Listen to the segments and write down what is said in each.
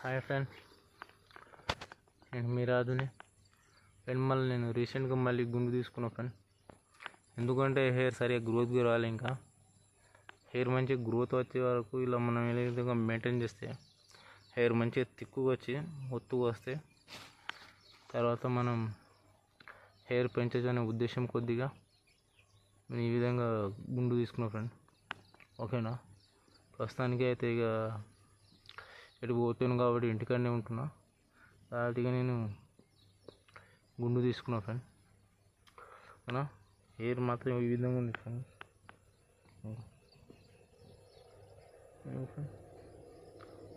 Hi friend, నేను మీ రాజుని. Friend మళ్ళీ నేను రీసెంట్గా మళ్ళీ గుండు తీసుకున్నా ఫ్రెండ్. ఎందుకంటే హెయిర్ సరిగ్గా గ్రోత్గా రాలే. ఇంకా హెయిర్ మంచిగా గ్రోత్ వచ్చే వరకు ఇలా మనం ఏ విధంగా మెయింటైన్ చేస్తే హెయిర్ మంచిగా తిక్కుగా వచ్చి ఒత్తుగా వస్తే తర్వాత మనం హెయిర్ పెంచచ్చు అనే ఉద్దేశం కొద్దిగా నేను ఈ విధంగా గుండు తీసుకున్నా ఫ్రెండ్. ఓకేనా, ప్రస్తుతానికి అయితే ఇక ఎటు పోతాను కాబట్టి ఇంటికాడనే ఉంటున్నా కాబట్టి నేను గుండు తీసుకున్నా ఫ్రెండ్. అవునా, హెయిర్ మాత్రం ఈ విధంగా ఉంది ఫ్రెండ్.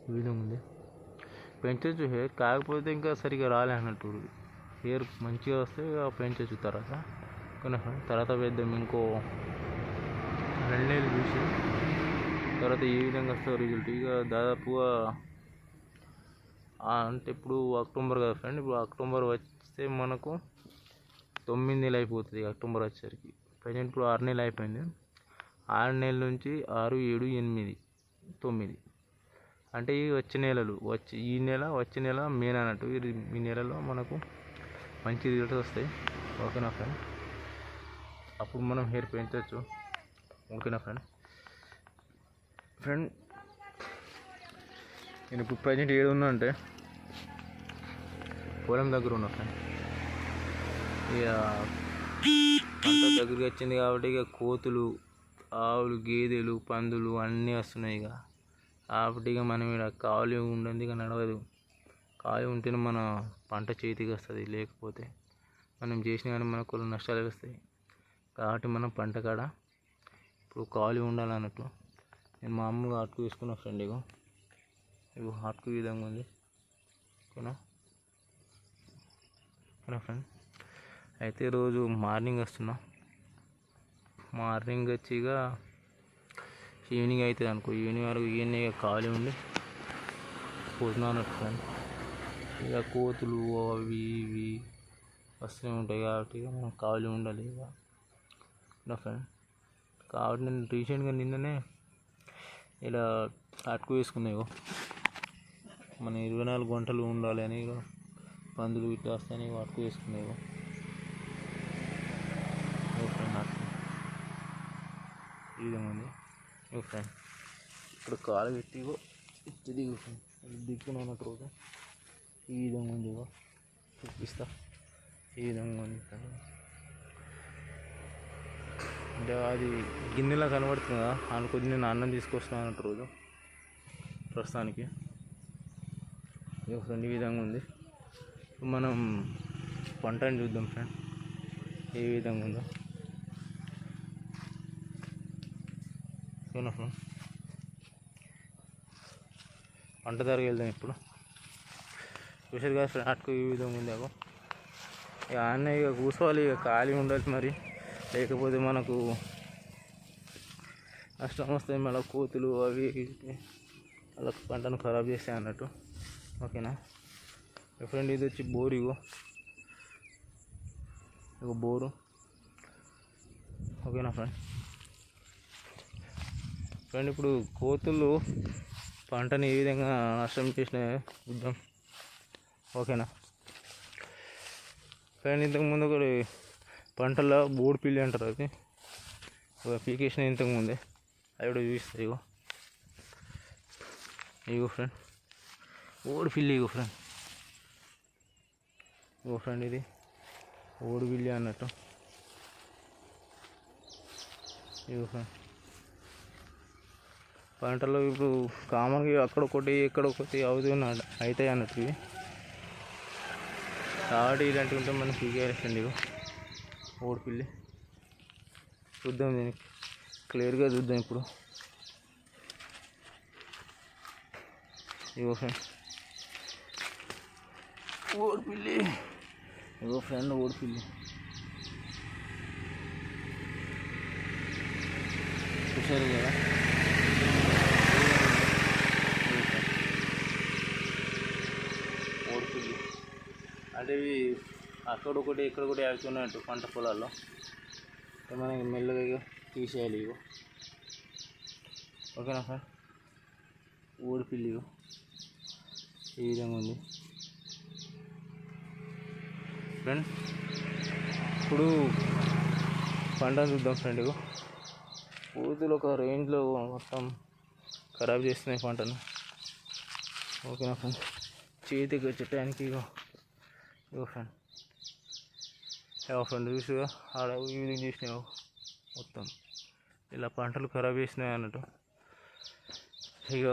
ఈ విధంగా ఉంది, పెంచవచ్చు హెయిర్. కాకపోతే ఇంకా సరిగ్గా రాలే అన్నట్టు. హెయిర్ మంచిగా వస్తే పెంచవచ్చు తర్వాత. ఓకేనా ఫ్రెండ్, తర్వాత వేద్దాం. ఇంకో 2 నెలలు చూసి తర్వాత ఏ విధంగా వస్తుందో రిజల్ట్. ఇక దాదాపుగా అంటే ఇప్పుడు అక్టోబర్ కదా ఫ్రెండ్. ఇప్పుడు అక్టోబర్ వస్తే మనకు 9 నెలలు అయిపోతుంది. అక్టోబర్ వచ్చేసరికి ప్రజెంట్ ఇప్పుడు 6 నెలలు అయిపోయింది. 6 నెలల నుంచి 6, 7, 8, 9 అంటే ఈ వచ్చే నెలలు ఈ నెల వచ్చే నెల మెయిన్ అన్నట్టు. ఈ నెలలో మనకు మంచి రిజల్ట్స్ వస్తాయి. ఓకేనా ఫ్రెండ్, అప్పుడు మనం హెయిర్ పెంచవచ్చు. ఓకేనా ఫ్రెండ్. నేను ఇప్పుడు ప్రజెంట్ ఏడు ఉన్నా అంటే పొలం దగ్గర ఉన్నా ఫ్రెండ్. ఇక పంట దగ్గరికి వచ్చింది కాబట్టి ఇక కోతులు, ఆవులు, గేదెలు, పందులు అన్నీ వస్తున్నాయి. ఇక కాబట్టి ఇక మనం ఇక్కడ ఖాళీ ఉండదు, ఇక నడవదు. ఖాళీ ఉంటేనే మన పంట చేతికి వస్తుంది, లేకపోతే మనం చేసిన కానీ మనకు కొన్ని నష్టాలు వస్తాయి. కాబట్టి మనం పంట కాడ ఇప్పుడు ఖాళీ ఉండాలన్నట్టు. నేను మామూలుగా అటుకు వేసుకున్నా ఫ్రెండ్. ఇగో అటుకు ఈ విధంగా ఉంది. ఓకేనా ఫ్రెండ్. అయితే రోజు మార్నింగ్ వస్తున్నా. మార్నింగ్ వచ్చి ఇక ఈవినింగ్ అవుతుంది అనుకో. ఈవినింగ్ వరకు ఈవినింగ్ ఖాళీ ఉండి పోతున్నా అన్నట్టు ఫ్రెండ్. ఇక కోతులు అవి ఇవి వస్తూనే ఉంటాయి కాబట్టి ఇక మనం ఖాళీ ఉండాలి ఇక ఫ్రెండ్. కాబట్టి నేను రీసెంట్గా నిన్ననే ఇలా అటుకు వేసుకున్నాయి. మన 24 గంటలు ఉండాలి అని ఇక పందులు ఇట్లా వస్తాయని అటుకు వేసుకున్నాయి. ఫ్రెండ్ ఈ విధంగా ఉంది ఫ్రెండ్. ఇప్పుడు కాలు పెట్టి ఇటు దిక్కున ఉన్నట్టు రోజు ఈ విధంగా ఉంది. చూపిస్తా, ఈ విధంగా ఉంది ఫ్రెండ్. అంటే అది గిన్నెలా కనబడుతుంది కదా, అనుకొద్ది నేను అన్నం తీసుకొస్తాను అన్నట్టు రోజు ప్రస్తుతానికి. ఫ్రెండ్ ఈ విధంగా ఉంది. మనం పంటని చూద్దాం ఫ్రెండ్, ఏ విధంగా ఉందో. ఓకేనా ఫ్రెండ్, పంట ధరకు వెళ్దాం ఇప్పుడు. చూసారు కదా ఫ్రెండ్, అటుకు ఈ విధంగా ఉంది. ఇక అన్న ఇక కూర్చోవాలి, ఇక ఖాళీ ఉండాలి మరి, లేకపోతే మనకు నష్టం వస్తాయి. మళ్ళీ కోతులు అవి అలా పంటను ఖరాబ్ చేస్తాయి అన్నట్టు. ఓకేనా ఫ్రెండ్, ఇది వచ్చి బోరు. ఇగో బోరు. ఓకేనా ఫ్రెండ్, ఇప్పుడు కోతులు పంటని ఏ విధంగా నష్టం చేసినాయి చూద్దాం. ఓకేనా ఫ్రెండ్, ఇంతకుముందు ఒకటి పంటల్లో బోర్డు పిల్లి అంటారు, అది పీకేసిన ఇంతకుముందే. అది కూడా చూపిస్తుంది. ఇగో ఫ్రెండ్, ఓడి పిల్లి. ఫ్రెండ్ ఇది ఓడి పిల్లి అన్నట్టు. ఫ్రెండ్, పంటలో ఇప్పుడు కామన్గా అక్కడొకటి ఇక్కడొకటి అవుతాయి అన్నట్టు ఇవి. కాబట్టి ఇలాంటివి ఉంటే మనం పీకేయాల్సింది. ఓడి పిల్లి చూద్దాం, దీనికి క్లియర్గా చూద్దాం ఇప్పుడు. ఫ్రెండ్, ఓడి పిల్లి. ఫ్రెండ్, ఓడి పిల్లి చూసారు కదా. ఓడి పిల్లి అంటే ఇవి అక్కడొకటి ఇక్కడొకటి అవుతున్నట్టు పంట పొలాల్లో. మనకి మెల్లగా తీసేయాలి. ఓకేనా సార్, ఓడి పిల్లి. ఈ విధంగా ఉంది ఫ్రెండ్. ఇప్పుడు పంటను చూద్దాం ఫ్రెండ్. ఇగో కోతులు ఒక రేంజ్లో మొత్తం ఖరాబ్ చేస్తున్నాయి పంటను. ఓకేనా ఫ్రెండ్. చేతికి వచ్చే టైంకి ఇగో ఫ్రెండ్ ఫ్రెండ్ చూసిగా ఆడ ఈ విధంగా చేసినాయి మొత్తం ఇలా పంటలు ఖరాబ్ చేసినాయి అన్నట్టు. ఇక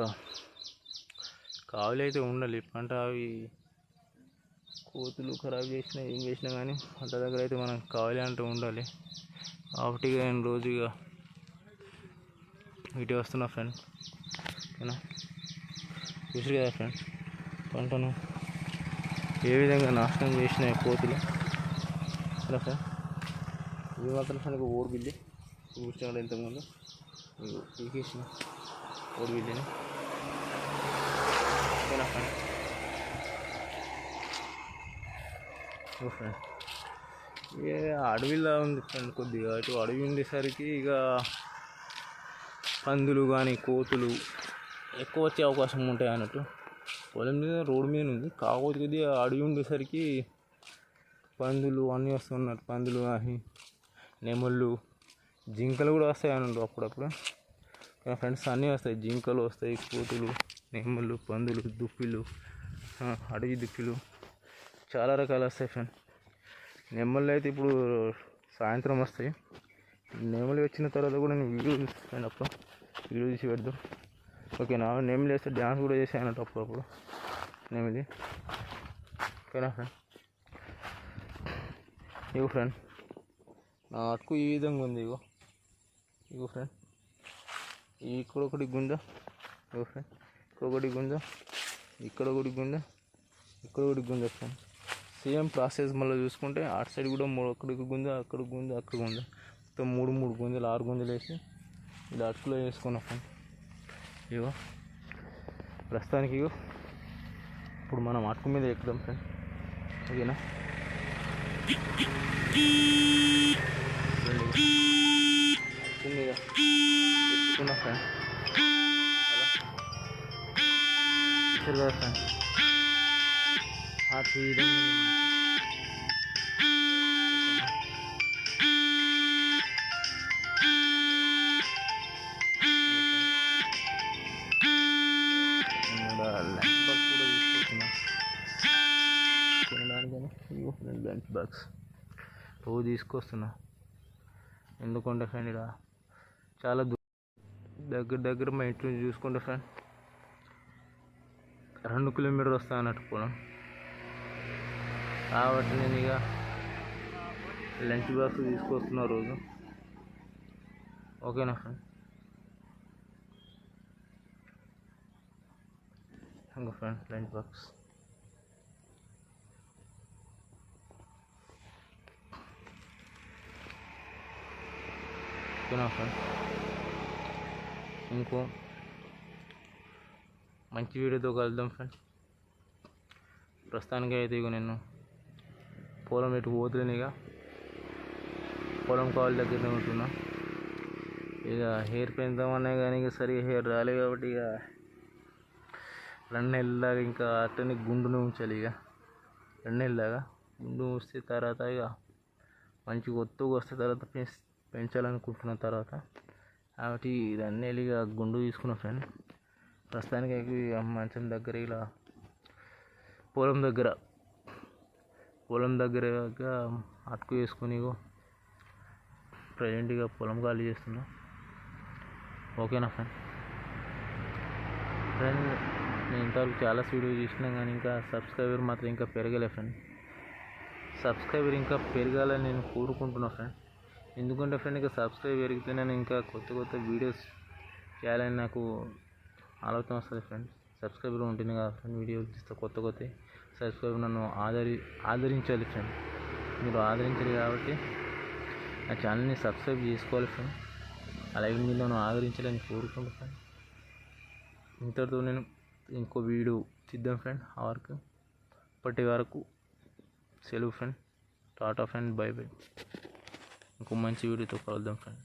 కావులు అయితే ఉండాలి పంట, అవి కోతులు ఖరాబ్ చేసినా ఏం చేసినా కానీ పంట దగ్గర అయితే మనం కావాలి అంటూ ఉండాలి. కాబట్టి నేను రోజు ఇక ఇటు వస్తున్నా ఫ్రెండ్. ఓకేనా, చూసారు కదా ఫ్రెండ్ పంటను ఏ విధంగా నాశనం చేసినాయి కోతులు. ఇలా ఫ్రెండ్ ఇవి మాత్రం ఫ్రెండ్ ఒక ఓడి బిల్లి చూసినా ఇంతకుముందు పీకేసిన ఓడి బిల్లిని. ఓకేనా ఫ్రెండ్. ఫ్రెండ్ ఇక అడవిలా ఉంది ఫ్రెండ్ కొద్దిగా. అటు అడవి ఉండేసరికి ఇక పందులు కానీ కోతులు ఎక్కువ వచ్చే అవకాశం ఉంటాయి అన్నట్టు. పొలం మీద రోడ్డు మీద ఉంది, కాకపోతే కొద్దిగా అడవి ఉండేసరికి పందులు అన్నీ వస్తున్నట్టు. పందులు కానీ నెమళ్ళు జింకలు కూడా వస్తాయి అన్నట్టు అప్పుడప్పుడు. ఫ్రెండ్స్ అన్నీ వస్తాయి, జింకలు వస్తాయి, కోతులు, నెమళ్ళు, పందులు, దుప్పిలు, అడవి దుప్పిలు చాలా రకాలు వస్తాయి ఫ్రెండ్. నెమళ్ళు అయితే ఇప్పుడు సాయంత్రం వస్తాయి. నెమలి వచ్చిన తర్వాత కూడా నేను వీడియో చూస్తాను, అప్పుడు వీడియో తీసి పెడదాం. ఓకేనా. నెమలి వేస్తే డ్యాన్స్ కూడా చేసాను అన్నట్టు అప్పుడప్పుడు నెమలి. ఓకేనా ఫ్రెండ్. ఇగో ఫ్రెండ్ నా అటుకు ఈ విధంగా ఉంది. ఇగో ఫ్రెండ్ ఇక్కడ ఒకటి గుంజ, ఇగో ఫ్రెండ్ ఇక్కడ ఒకటి గుంజ, ఇక్కడ ఒకటి గుంజ, ఇక్కడ ఒకటి గుంజ ఫ్రెండ్. సేమ్ ప్రాసెస్ మళ్ళీ చూసుకుంటే అటు సైడ్ కూడా అక్కడికి గుంజ, అక్కడ గుంజ, అక్కడ గుంజ, మొత్తం 3 గుంజలు 6 గుంజలు వేసి ఇలా అటుకులో వేసుకున్నాం ఫ్రెండ్. ఇగో ప్రస్తుతానికి ఇప్పుడు మనం అటుకు మీద ఎక్కుదాం ఫ్రెండ్. ఓకేనా. అటుకు మీద ఎక్కుతున్నా ఫ్రెండ్. అలా కదా ఫ్రెండ్ అటు విధంగా లంచ్ బాక్స్ కూడా తీసుకొస్తున్నా తినడానికని. లంచ్ బాక్స్ రోజు తీసుకొస్తున్నా. ఎందుకంటే ఫ్రెండ్ ఇలా చాలా దగ్గర మా ఇంటి నుంచి చూసుకుంటే ఫ్రెండ్ 2 కిలోమీటర్లు వస్తా అన్నట్టు పొలం. కాబట్టి నేను ఇక లంచ్ బాక్స్ తీసుకొస్తున్నా రోజు. ఓకేనా ఫ్రెండ్. ఇంకా ఫ్రెండ్ లంచ్ బాక్స్ ఓకేనా ఫ్రెండ్. ఇంకో మంచి వీడియోతో కలుద్దాం ఫ్రెండ్. ప్రస్తుతానికి అయితే ఇక నేను పొలం ఎటు పోతులేను, ఇక పొలం కావాలి దగ్గరనే ఉంటున్నా. ఇక హెయిర్ పెంచుదామన్నా కానీ ఇక సరిగా హెయిర్ రాలేదు కాబట్టి ఇక 2 నెలల దాకా ఇంకా అట్టనే గుండును ఉంచాలి. ఇక 2 నెలల దాకా గుండు వస్తే తర్వాత ఇక మంచిగా ఒత్తుగా వస్తే తర్వాత పెంచాలనుకుంటున్న తర్వాత. కాబట్టి 2 నెలలు ఇక గుండు తీసుకున్నా ఫ్రెండ్. ప్రస్తుతానికి ఇక మంచం దగ్గర ఇలా పొలం దగ్గర అటుకు వేసుకొని ప్రజెంట్ ఇక పొలం ఖాళీ చేస్తున్నా. ఓకేనా ఫ్రెండ్. నేను ఇంతవరకు చాలా వీడియో చేసినా కానీ ఇంకా సబ్స్క్రైబర్ మాత్రం ఇంకా పెరగలే ఫ్రెండ్. సబ్స్క్రైబర్ ఇంకా పెరగాలని నేను కోరుకుంటున్నా ఫ్రెండ్. ఎందుకంటే ఫ్రెండ్ ఇక సబ్స్క్రైబర్ పెరిగితే నేను ఇంకా కొత్త వీడియోస్ చేయాలని నాకు ఆలోచన వస్తుంది ఫ్రెండ్. సబ్స్క్రైబర్ ఉంటుంది కదా ఫ్రెండ్, వీడియోలు తీస్తే కొత్త సబ్స్క్రైబర్ నన్ను ఆదరించాలి ఫ్రెండ్. మీరు ఆదరించాలి కాబట్టి నా ఛానల్ని సబ్స్క్రైబ్ చేసుకోవాలి ఫ్రెండ్. అలాగే మీరు నన్ను ఆదరించాలని కోరుకుంటున్నాను ఫ్రెండ్. ఇంతటితో నేను ఇంకో వీడియో తీద్దాం ఫ్రెండ్. ఆ వరకు ఇప్పటి వరకు సెలవు friend. Tata friend, by by. ఇంకో మంచి వీడియోతో కలుద్దాం ఫ్రెండ్.